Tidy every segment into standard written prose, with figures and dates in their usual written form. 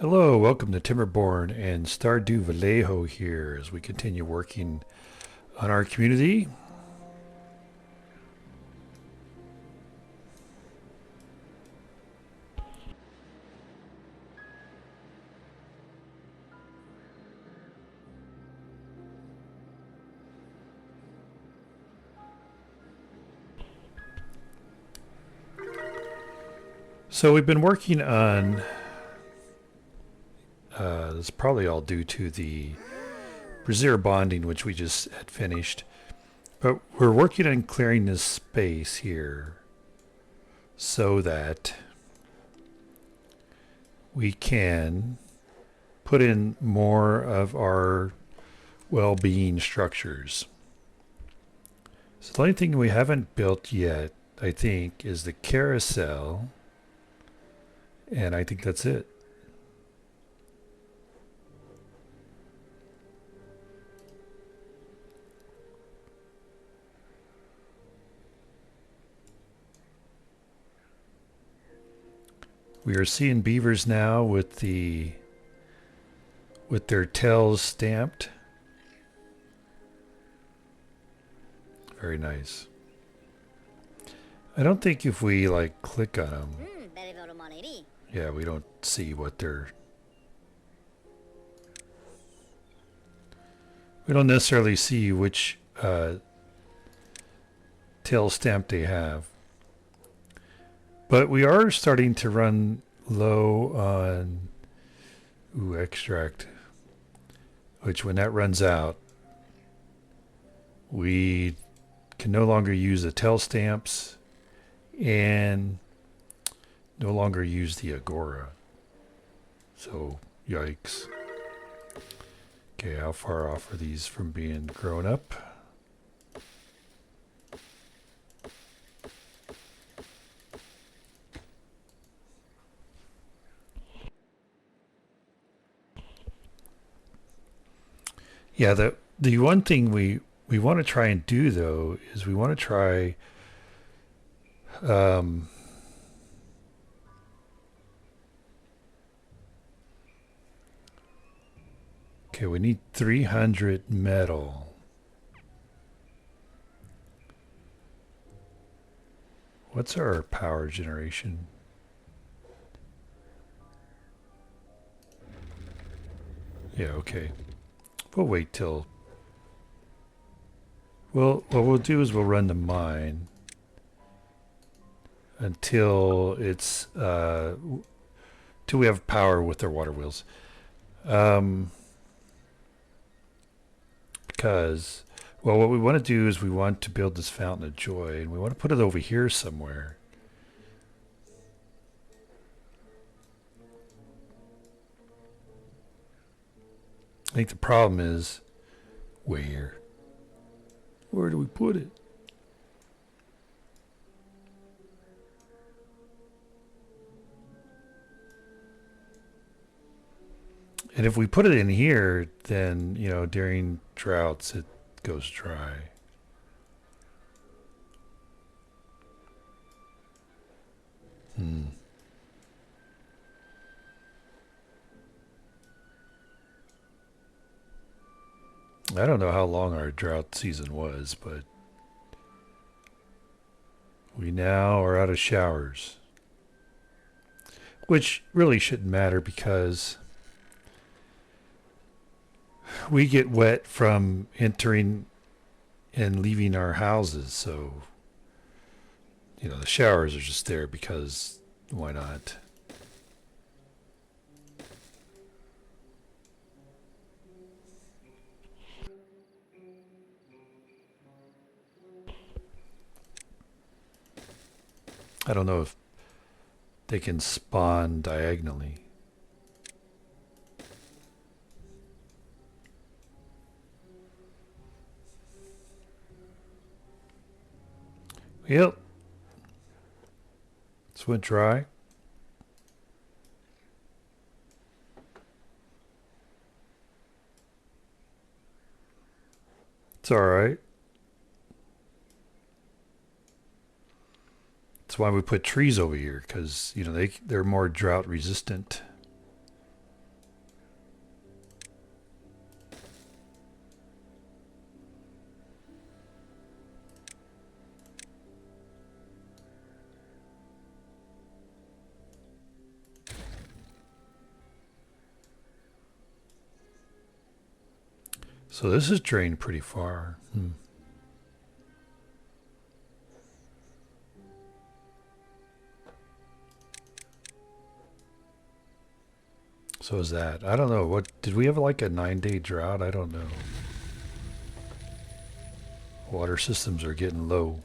Hello, welcome to Timberborn and Stardew Vallejo here as we continue working on our community. So we've been working on, this is probably all due to the reservoir bonding which we just had finished, but we're working on clearing this space here so that we can put in more of our well-being structures. So the only thing we haven't built yet, I think, is the carousel, and I think that's it. We are seeing beavers now with their tails stamped. Very nice. I don't think if we like click on them, yeah, we don't see what they're. We don't necessarily see which tail stamp they have. But we are starting to run low on extract, which when that runs out, we can no longer use the tail stamps and no longer use the agora. So, yikes. Okay, how far off are these from being grown up? Yeah, the one thing we want to try and do though is we want to try um, okay, we need 300 metal. What's our power generation? Yeah, okay. We'll wait till. Well, what we'll do is we'll run the mine until it's till we have power with our water wheels. Because well, what we want to do is we want to build this fountain of joy, and we want to put it over here somewhere. I think the problem is where. Where do we put it? And if we put it in here, then, during droughts, it goes dry. Hmm. I don't know how long our drought season was, but we now are out of showers. Which really shouldn't matter because we get wet from entering and leaving our houses, so the showers are just there because why not? I don't know if they can spawn diagonally. Yep. This went dry. It's alright. That's why we put trees over here, because they're more drought resistant. So this is drained pretty far. So is that. I don't know. What did we have like a 9-day drought? I don't know. Water systems are getting low.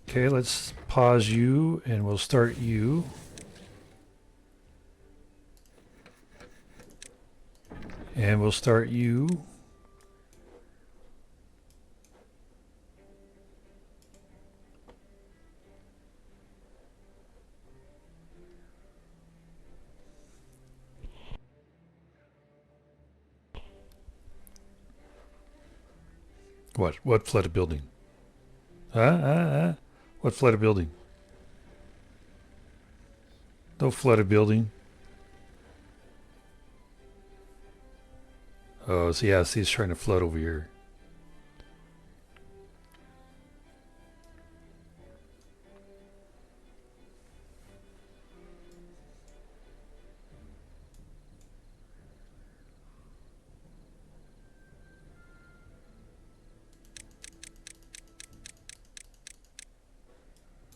Okay, let's pause you and we'll start you. And we'll start you. What? What flood a building? What flood a building? No flood a building. Oh, so yeah, see, he's trying to flood over here.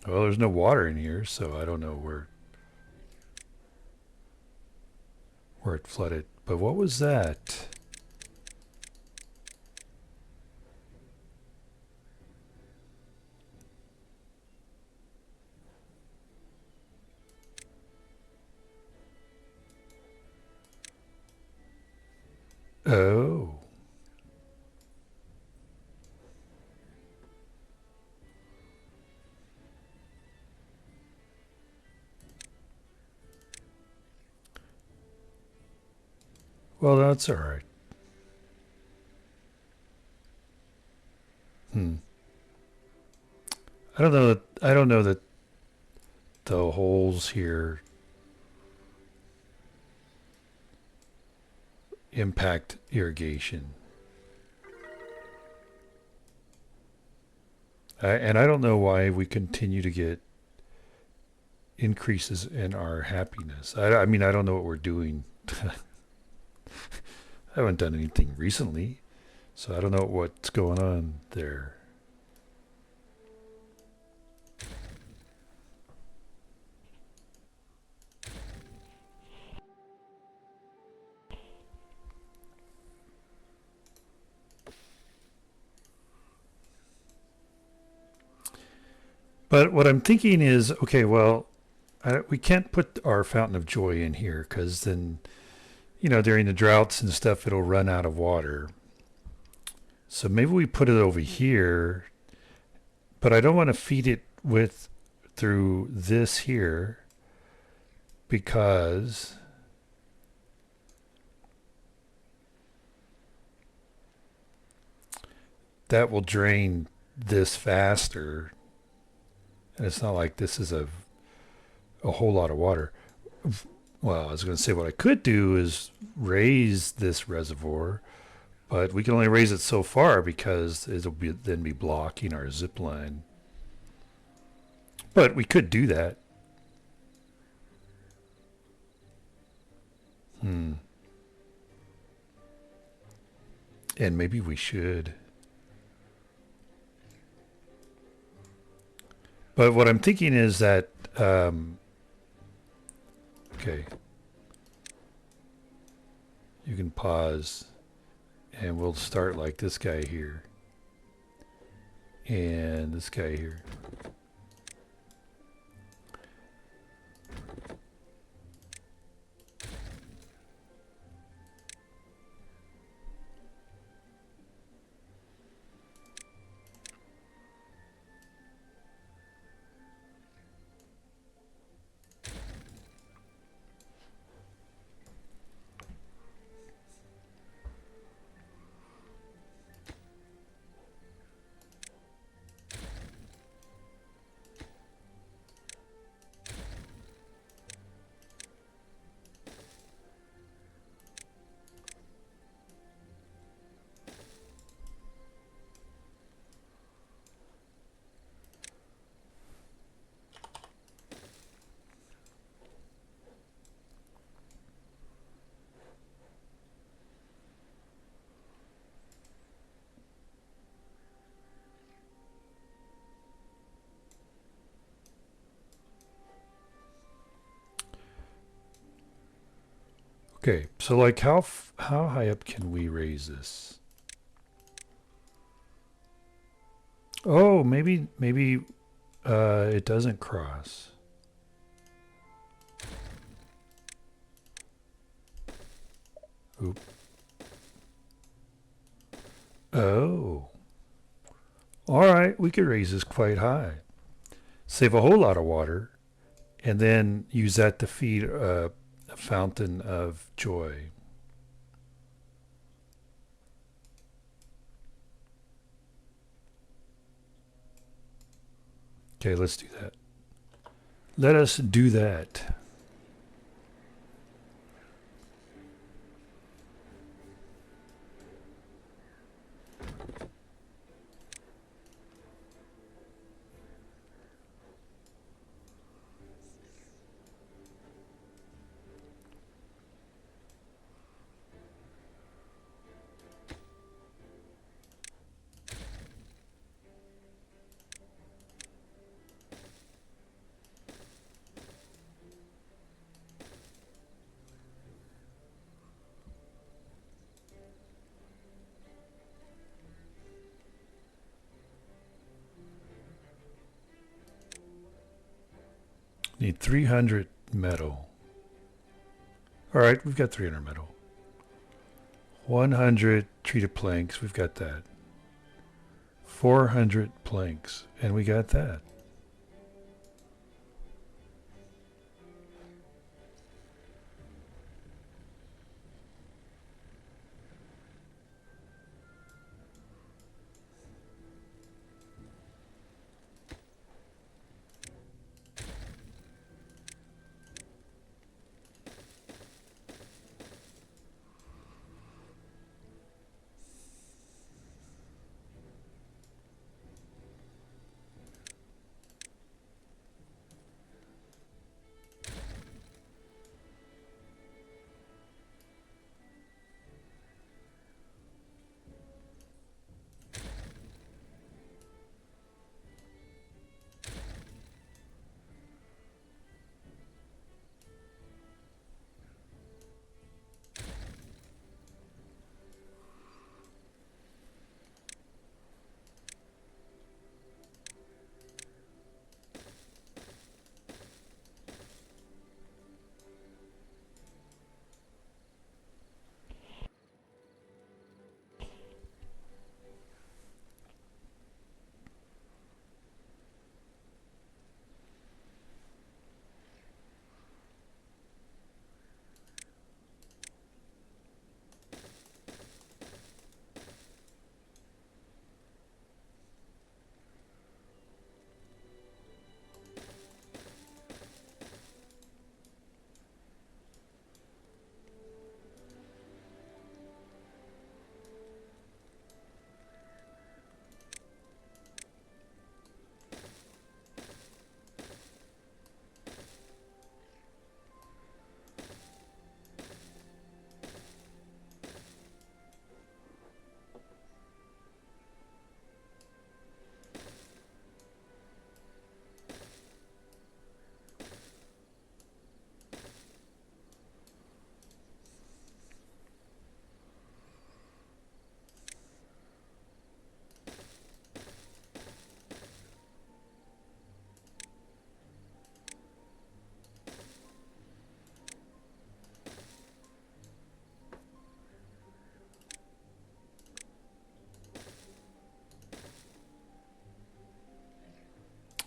Well, there's no water in here, so I don't know where it flooded. But what was that? Oh. Well, that's all right. I don't know that the holes here impact irrigation. And I don't know why we continue to get increases in our happiness. I mean, I don't know what we're doing. I haven't done anything recently, so I don't know what's going on there. But what I'm thinking is, okay, well, we can't put our fountain of joy in here because then, during the droughts and stuff, it'll run out of water. So maybe we put it over here, but I don't want to feed it with through this here because that will drain this faster. And it's not like this is a whole lot of water. Well, I was going to say what I could do is raise this reservoir, but we can only raise it so far because it'll then be blocking our zip line. But we could do that. And maybe we should. But what I'm thinking is that, okay, you can pause and we'll start like this guy here and this guy here. Okay, so like how high up can we raise this? Oh, maybe it doesn't cross. Oop. Oh. All right, we could raise this quite high. Save a whole lot of water and then use that to feed a fountain of joy. Okay, let's do that. Let us do that. Need 300 metal. All right, we've got 300 metal. 100 treated planks, we've got that. 400 planks, and we got that.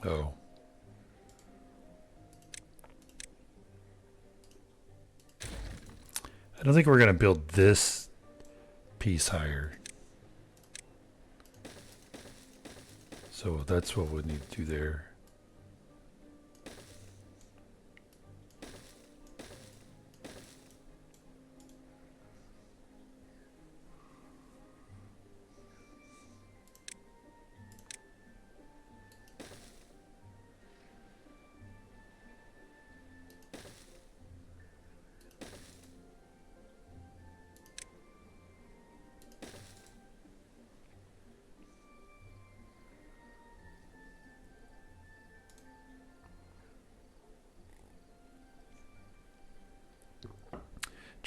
Oh. I don't think we're going to build this piece higher. So that's what we need to do there.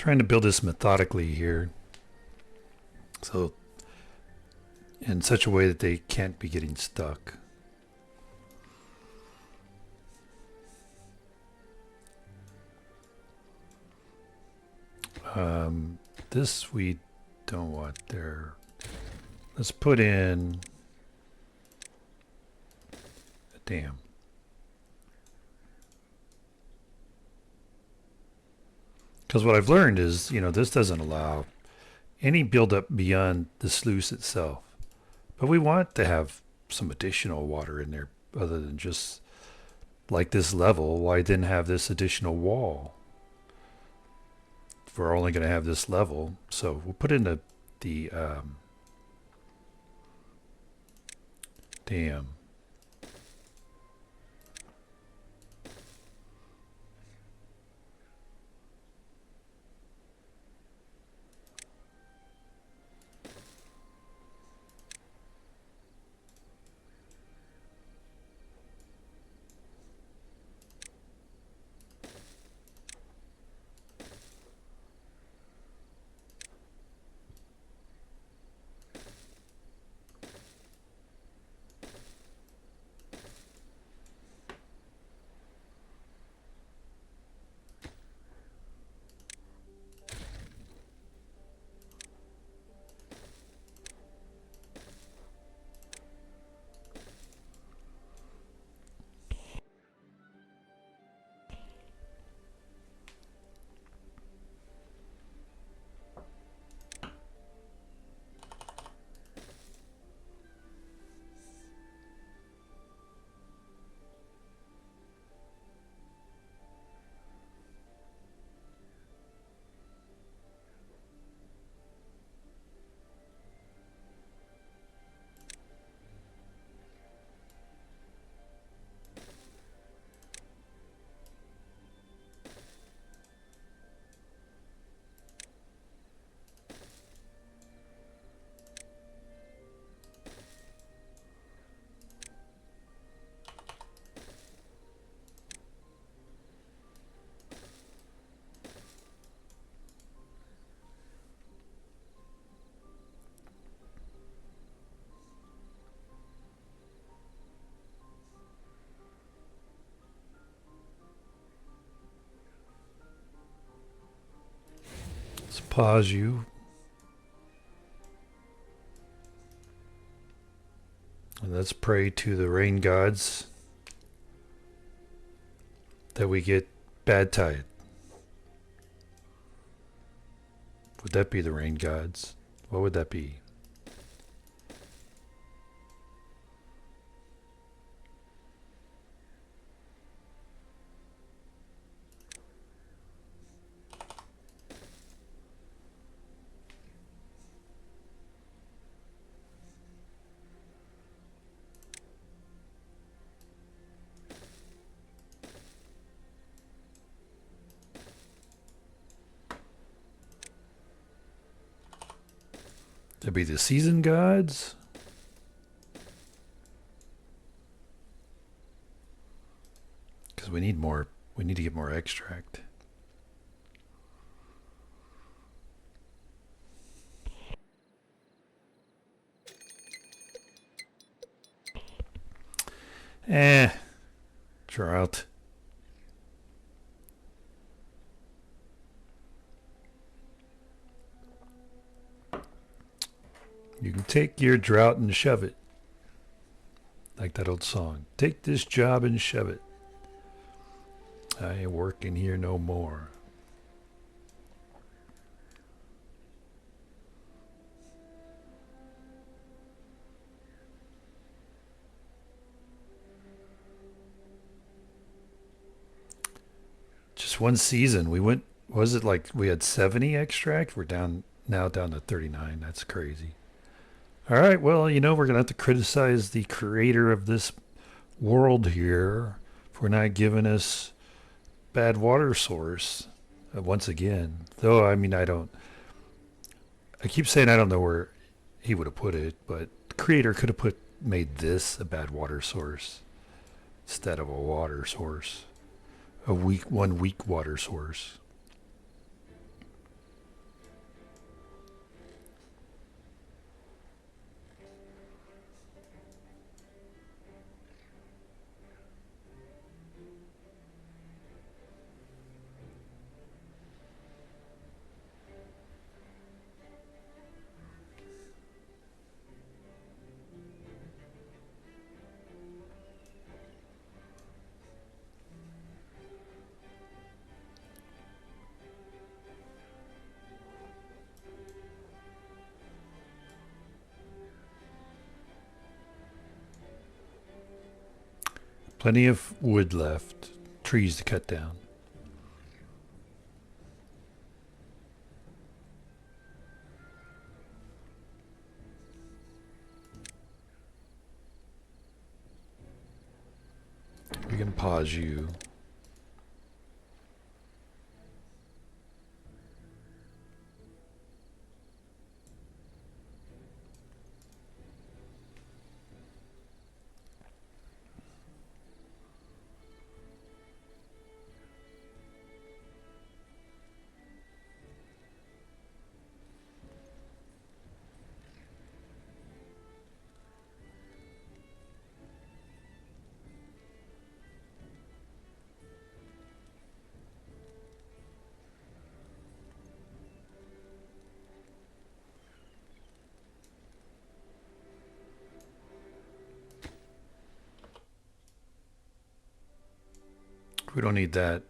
Trying to build this methodically here. So in such a way that they can't be getting stuck. This we don't want there. Let's put in a dam. Because what I've learned is, this doesn't allow any buildup beyond the sluice itself. But we want to have some additional water in there other than just like this level. Why then have this additional wall? If we're only going to have this level. So we'll put in the dam. Let's pause you. And let's pray to the rain gods that we get bad tide. Would that be the rain gods? What would that be? That'd be the season gods. Because we need more. We need to get more extract. Drought. You can take your drought and shove it. Like that old song. Take this job and shove it. I ain't working here no more. Just one season. We went, was it like we had 70 extract? We're now down to 39. That's crazy. All right, well, we're going to have to criticize the creator of this world here for not giving us bad water source once again. Though, I keep saying I don't know where he would have put it, but the creator could have made this a bad water source instead of a water source, one weak water source. Plenty of wood left. Trees to cut down. We can pause you. We don't need that.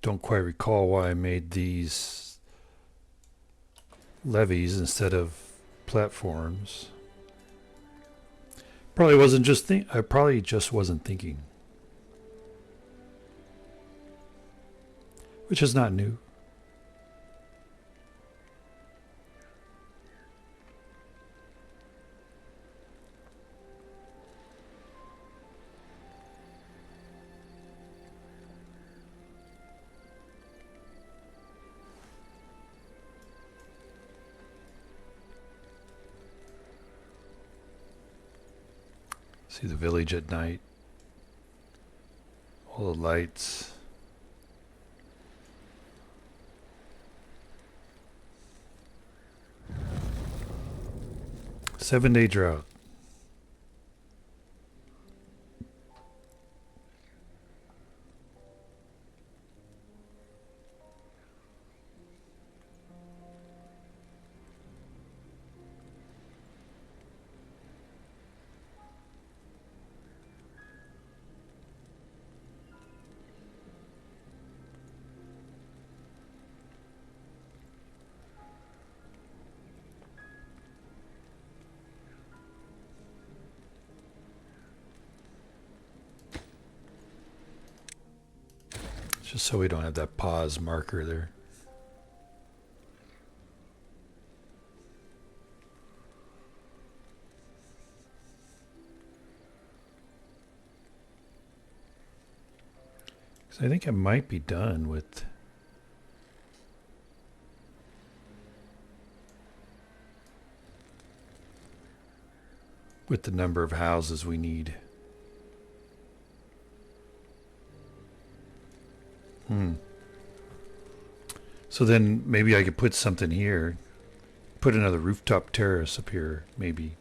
Don't quite recall why I made these levees instead of platforms. Probably wasn't just I probably just wasn't thinking. Which is not new. See the village at night. All the lights. Seven-day drought. Just so we don't have that pause marker there. I think I might be done with the number of houses we need. So then maybe I could put something here. Put another rooftop terrace up here, maybe.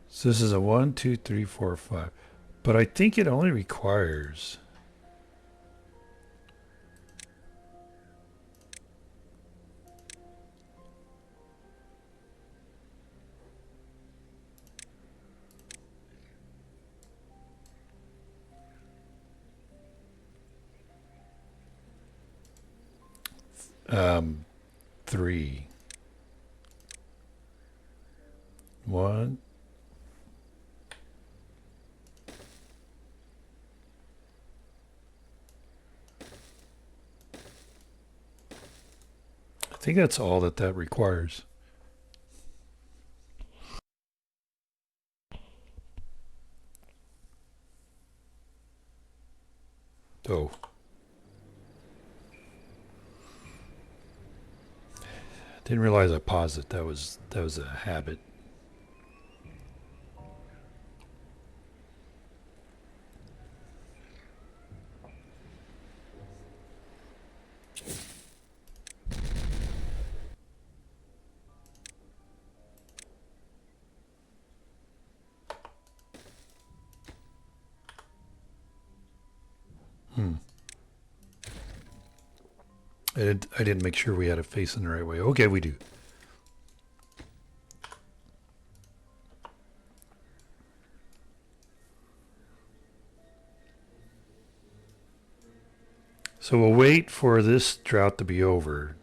So this is a 1, 2, 3, 4, 5. But I think it only requires... three. 1. I think that's all that requires. Oh. Didn't realize I paused it. That was a habit. Hmm. I didn't make sure we had it facing the right way. Okay, we do. So we'll wait for this drought to be over.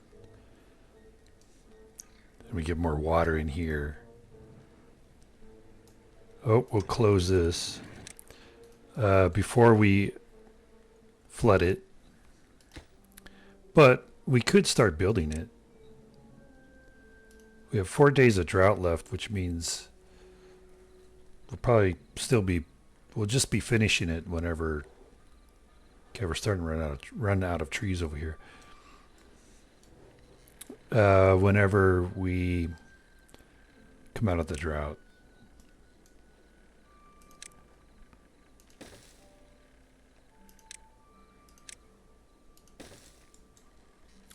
And we get more water in here. Oh, we'll close this before we flood it. But we could start building it. We have 4 days of drought left, which means we'll probably we'll just be finishing it whenever. Okay, we're starting to run out of trees over here. Whenever we come out of the drought.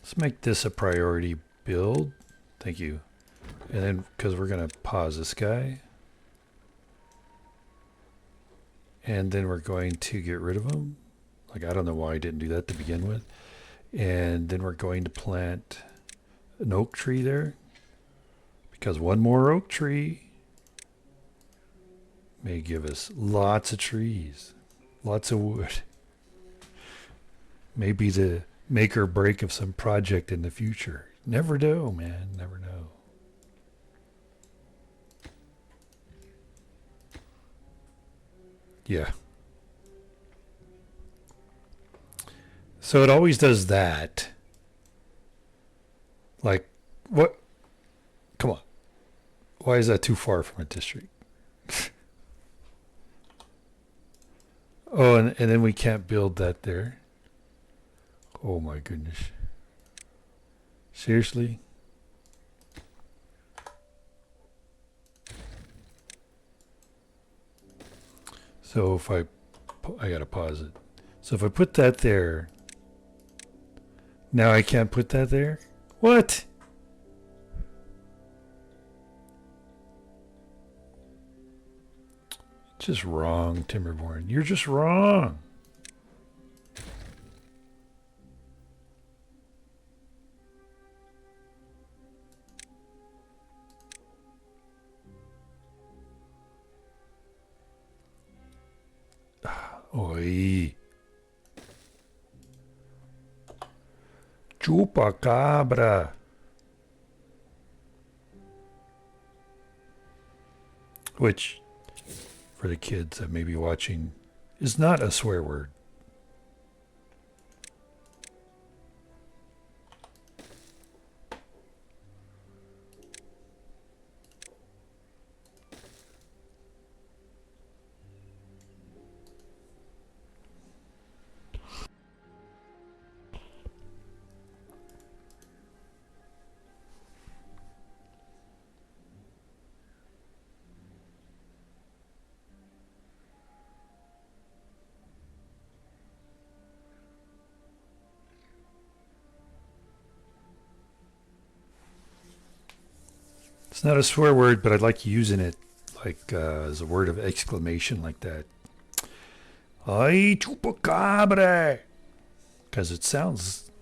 Let's make this a priority build. Thank you. And then, because we're going to pause this guy. And then we're going to get rid of him. Like, I don't know why I didn't do that to begin with. And then we're going to plant an oak tree there. Because one more oak tree may give us lots of trees. Lots of wood. Maybe the make or break of some project in the future. Never know, man. Never know. Yeah. So it always does that. Like, what? Come on. Why is that too far from a district? Oh, and then we can't build that there. Oh my goodness. Seriously? So if I gotta pause it. So if I put that there, now I can't put that there? What? Just wrong, Timberborn. You're just wrong. Oi. Chupacabra. Which, for the kids that may be watching, is not a swear word. It's not a swear word, but I like using it like as a word of exclamation like that. Ay, chupacabra! Because it sounds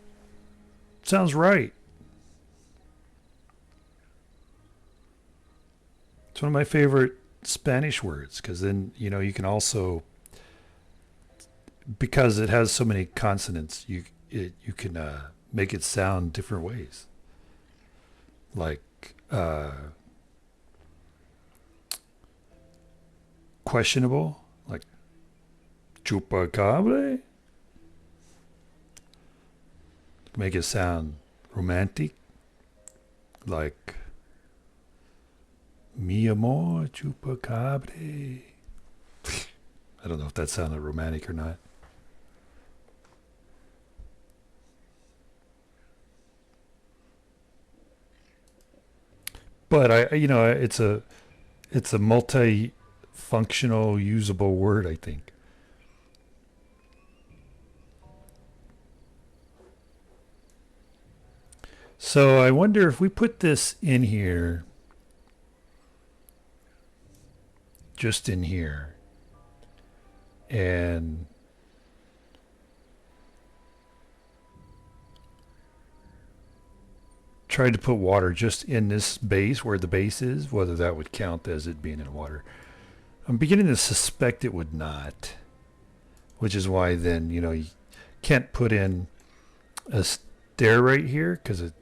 right. It's one of my favorite Spanish words because then, you can also, because it has so many consonants, you can make it sound different ways. Like questionable, like chupacabra. Make it sound romantic, like mi amor chupacabra. I don't know if that sounded romantic or not. But it's a multi-functional, usable word, I think. So I wonder if we put this in here, just in here, and tried to put water just in this base where the base is, whether that would count as it being in water. I'm beginning to suspect it would not, which is why then, you know, you can't put in a stair right here because it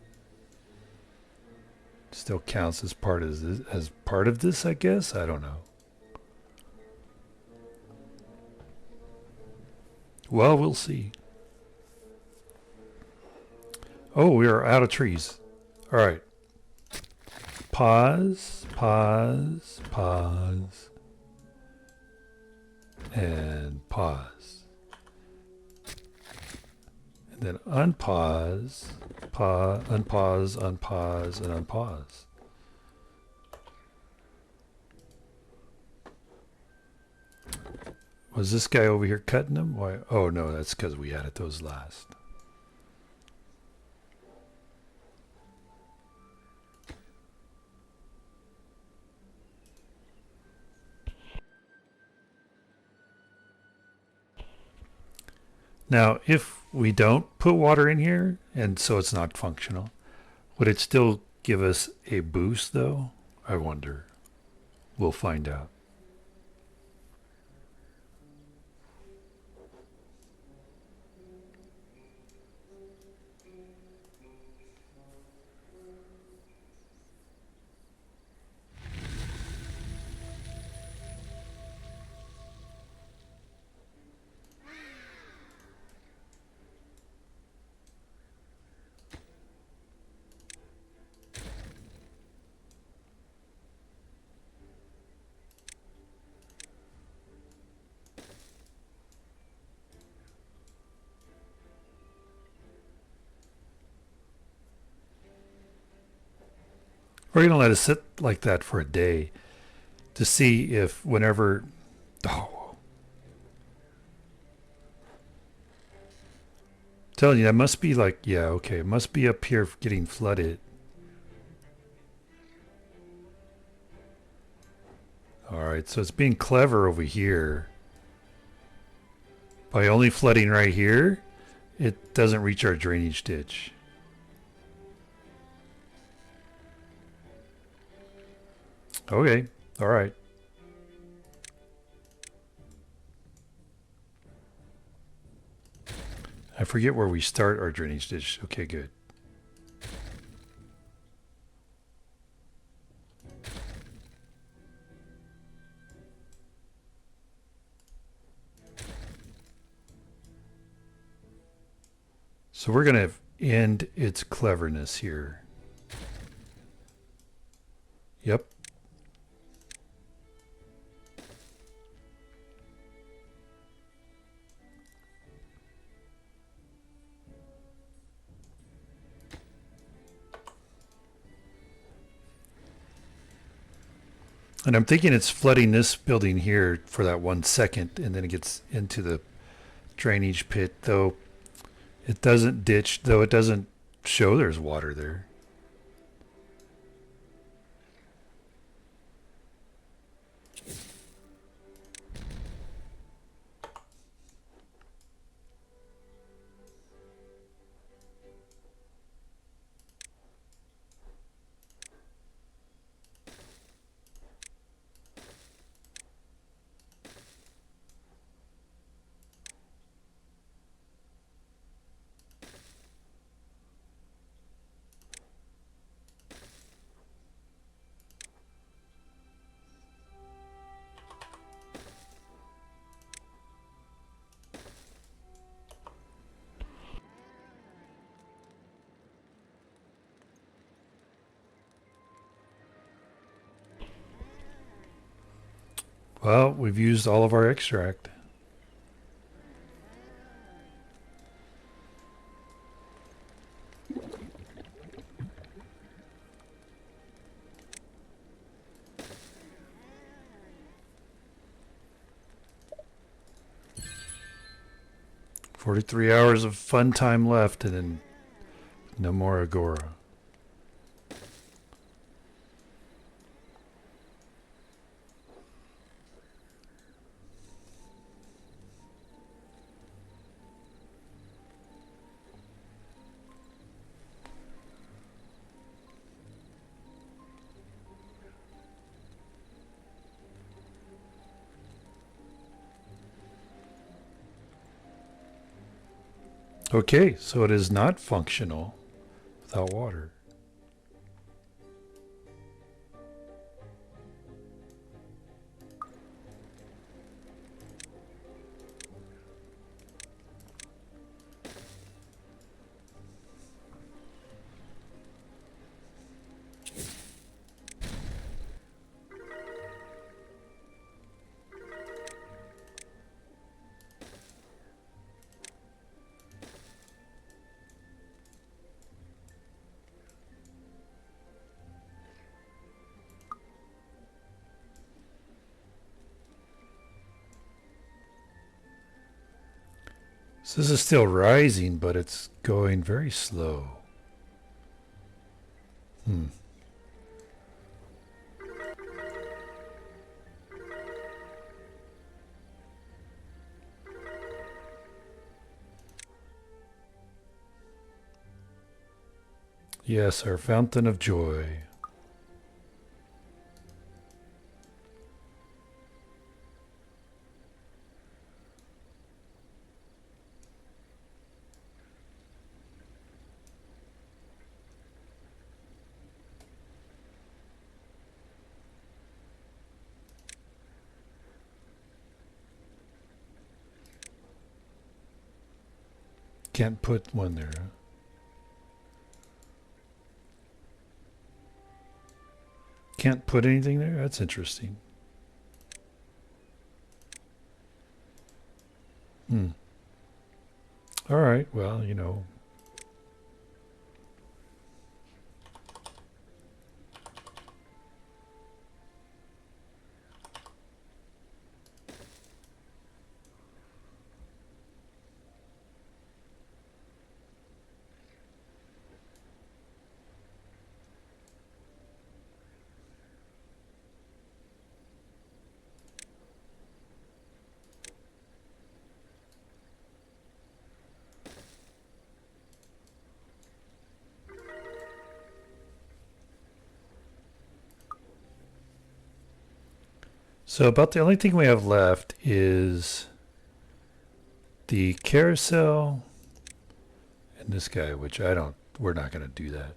still counts as part of this, I guess. I don't know. Well, we'll see. Oh, we are out of trees. All right. Pause, pause, pause, and pause. And then unpause, unpause, unpause, and unpause. Was this guy over here cutting them? Why? Oh no, that's because we added those last. Now, if we don't put water in here, and so it's not functional, would it still give us a boost though? I wonder. We'll find out. We're going to let it sit like that for a day to see if whenever... Oh. I'm telling you, that must be like... Yeah, okay. It must be up here getting flooded. Alright, so it's being clever over here. By only flooding right here, it doesn't reach our drainage ditch. Okay, alright. I forget where we start our drainage ditch. Okay, good. So we're going to end its cleverness here. Yep. And I'm thinking it's flooding this building here for that 1 second, and then it gets into the drainage pit, though it doesn't ditch, though it doesn't show there's water there. Well, we've used all of our extract. $43 of fun time left, and then no more Agora. Okay, so it is not functional without water. So this is still rising, but it's going very slow. Hmm. Yes, our fountain of joy. Can't put one there. Huh? Can't put anything there? That's interesting. Hmm. All right. Well, you know. So about the only thing we have left is the carousel and this guy, which I don't, we're not going to do that.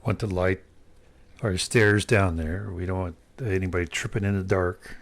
Want to light our stairs down there. We don't want anybody tripping in the dark.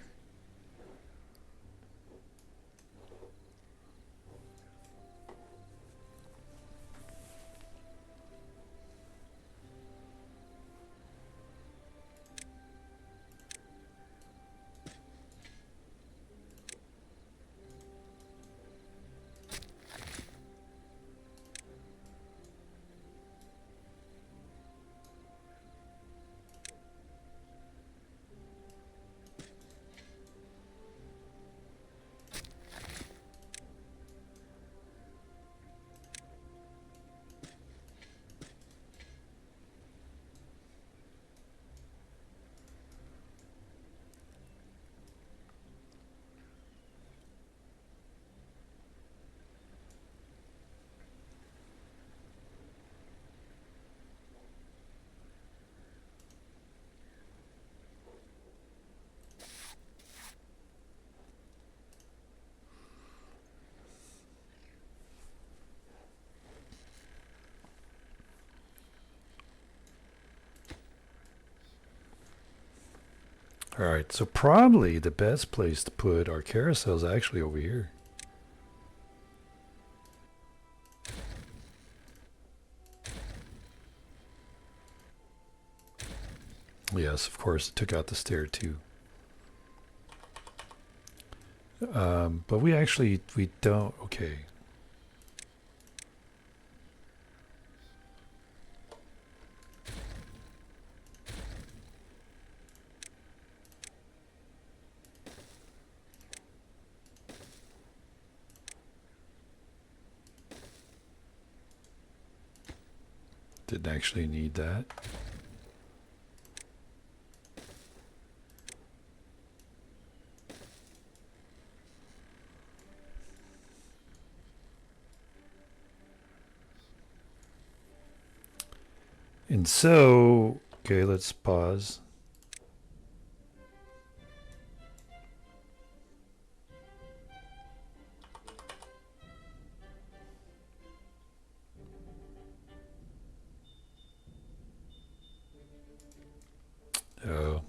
All right, so probably the best place to put our carousel is actually over here. Yes, of course, it took out the stair too. But we don't, okay. Didn't actually need that. And so, okay, let's pause. Oh,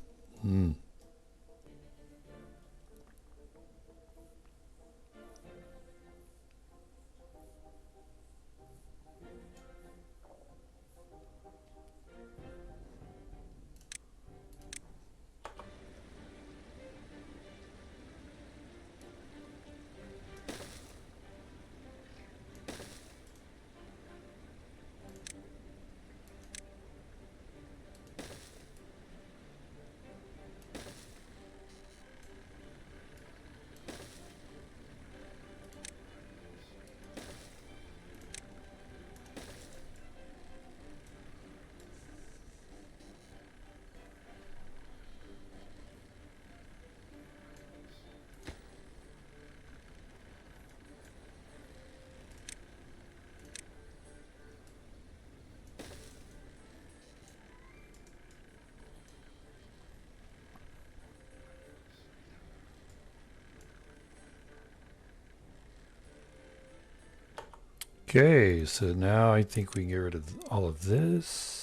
okay, so now I think we can get rid of all of this.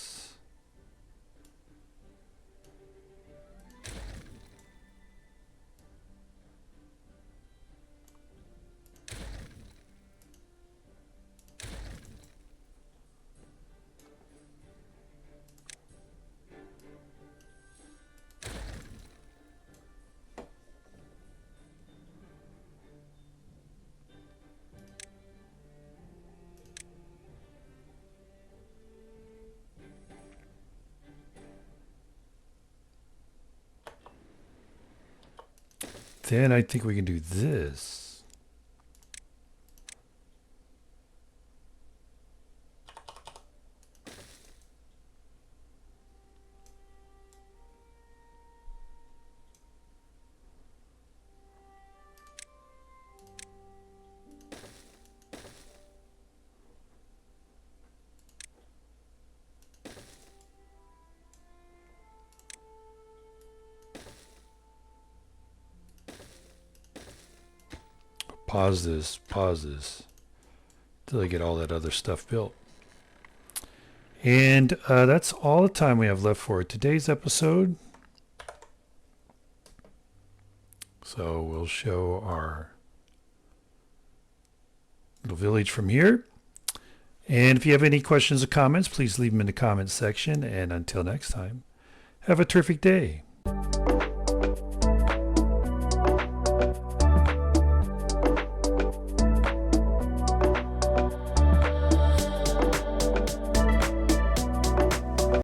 Then I think we can do this. Pause this till I get all that other stuff built. And that's all the time we have left for today's episode. So we'll show our little village from here. And if you have any questions or comments, please leave them in the comments section. And until next time, have a terrific day.